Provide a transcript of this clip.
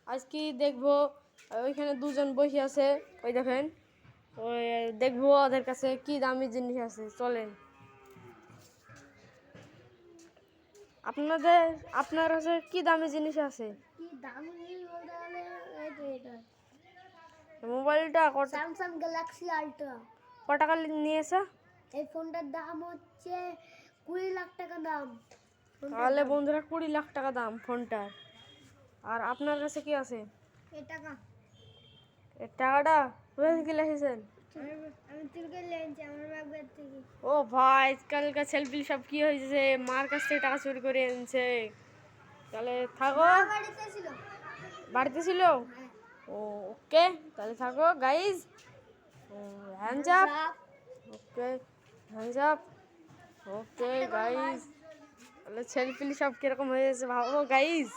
আজকে দেখবো ওইখানে দুজন বসে আছে, ওই দেখেন, ওই দেখবো ওদের কাছে কি দামি জিনিস আছে। চলেন, আপনার কাছে কি দামি জিনিস আছে? কি দামি জিনিস বলতে গেলে এটা মোবাইলটা স্যামসাং গ্যালাক্সি আলট্রা। ক টাকা নিয়েছে? এই ফোনটার দাম হচ্ছে 20 লাখ টাকা দাম। তাহলে বন্ধুরা 20 লাখ টাকা দাম ফোনটার। আর আপনার কাছে কি আছে? এই টাকা এই টাকাটা কোথা থেকে লিখেছেন? আমি চুরকে লেনছি আমার ব্যাগ থেকে। ও ভাই, আজকালকার সেলফি সব কি হয়েছে, মার কাছ থেকে টাকা চুরি করে এনেছে। তাহলে থাকো, বাড়িতে ছিল। বাড়িতে ছিল। হ্যাঁ। ও ওকে, তাহলে থাকো guys. Hands up. Okay, hands up. Okay guys, তাহলে সেলফি সব কিরকম হয়েছে ভাবো গাইজ।